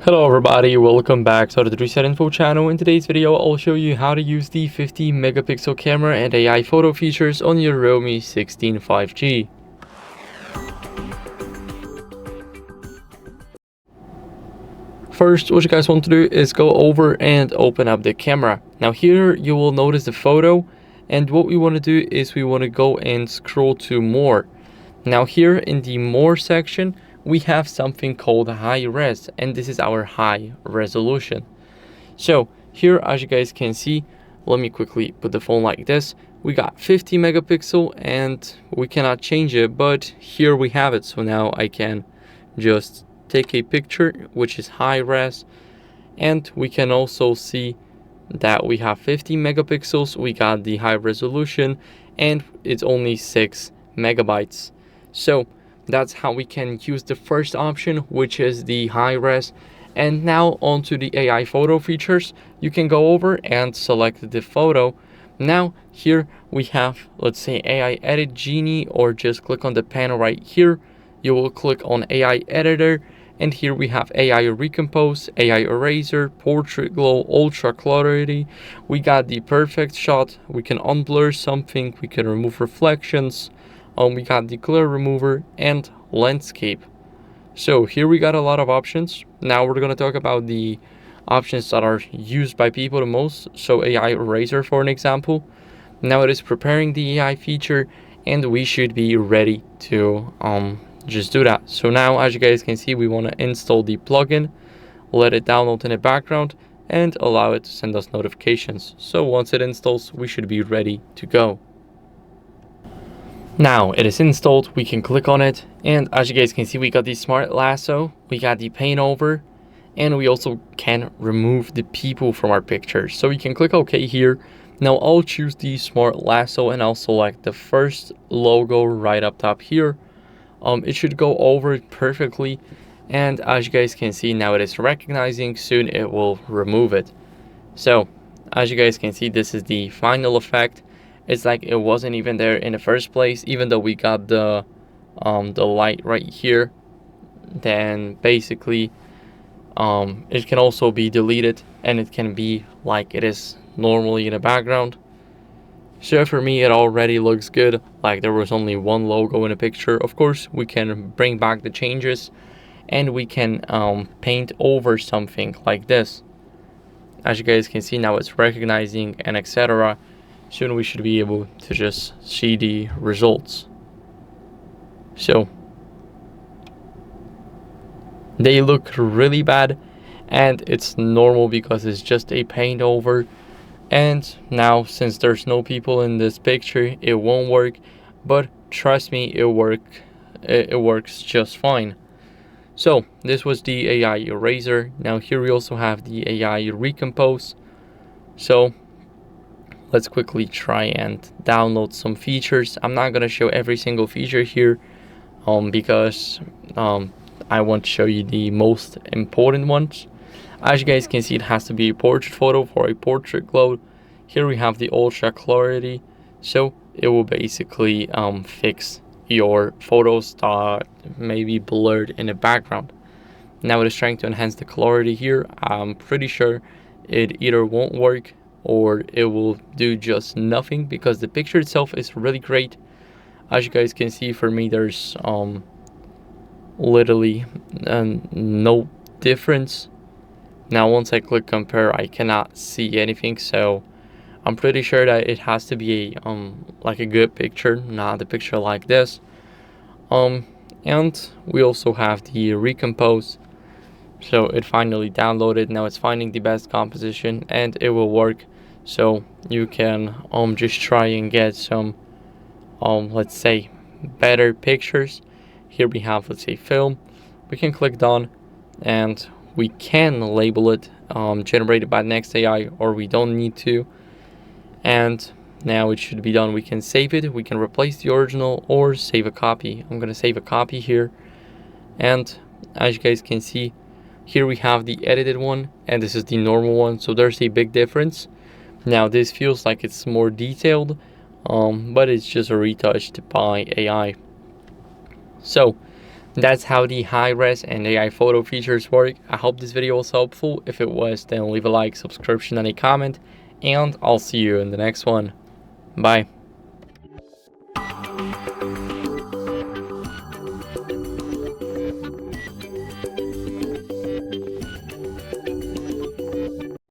Hello everybody, welcome back to the ResetInfo channel. In today's video, I'll show you how to use the 50 megapixel camera and AI photo features on your REALME 16 5G. First, what you guys want to do is go over and open up the camera. Now here you will notice the photo, and what we want to do is we want to go and scroll to more. Now here in the more section, we have something called high res, and this is our high resolution. So here, as you guys can see, let me quickly put the phone like this. We got 50 megapixel and we cannot change it, but here we have it. So now I can just take a picture, which is high res, and we can also see that we have 50 megapixels. We got the high resolution and it's only 6 megabytes. So that's how we can use the first option, which is the high res. And now onto the AI photo features. You can go over and select the photo. Now here we have, let's say, AI edit genie, or just click on the panel right here. You will click on AI editor, and here we have AI recompose, AI eraser, portrait glow, ultra clarity. We got the perfect shot. We can unblur something, we can remove reflections. We got the glare remover and landscape. So here we got a lot of options. Now we're going to talk about the options that are used by people the most. So AI eraser, for an example. Now it is preparing the AI feature, and we should be ready to just do that. So now, as you guys can see, we want to install the plugin, let it download in the background, and allow it to send us notifications. So once it installs, we should be ready to go. Now it is installed, we can click on it, and as you guys can see, we got the Smart Lasso, we got the paint over, and we also can remove the people from our pictures. So we can click OK here. Now I'll choose the Smart Lasso and I'll select the first logo right up top here. It should go over it perfectly, and as you guys can see, now it is recognizing. Soon it will remove it. So as you guys can see, this is the final effect. It's like it wasn't even there in the first place, even though we got the light right here. Then basically it can also be deleted, and it can be like it is normally in the background. So for me, it already looks good, like there was only one logo in the picture. Of course, we can bring back the changes, and we can paint over something like this. As you guys can see, now it's recognizing and etc. Soon we should be able to just see the results. So they look really bad, and it's normal because it's just a paint over. And now, since there's no people in this picture, it won't work, but trust me, it works just fine. So this was the AI eraser. Now here we also have the AI recompose. So let's quickly try and download some features. I'm not gonna show every single feature here because I want to show you the most important ones. As you guys can see, it has to be a portrait photo for a portrait glow. Here we have the ultra clarity, so it will basically fix your photos that may be blurred in the background. Now it is trying to enhance the clarity here. I'm pretty sure it either won't work or it will do just nothing, because the picture itself is really great. As you guys can see, for me there's literally no difference. Now once I click compare, I cannot see anything, so I'm pretty sure that it has to be a like a good picture, not a picture like this. And we also have the recompose. So it finally downloaded. Now it's finding the best composition, and it will work. So you can just try and get some let's say better pictures. Here we have, let's say, film. We can click done, and we can label it generated by Next AI, or we don't need to. And now it should be done. We can save it, we can replace the original, or save a copy. I'm gonna save a copy here. And as you guys can see, here we have the edited one, and this is the normal one. So there's a big difference. Now this feels like it's more detailed, but it's just retouched by AI. So That's how the high-res and AI photo features work. I hope this video was helpful. If it was, then leave a like, subscription, and a comment, and I'll see you in the next one. Bye.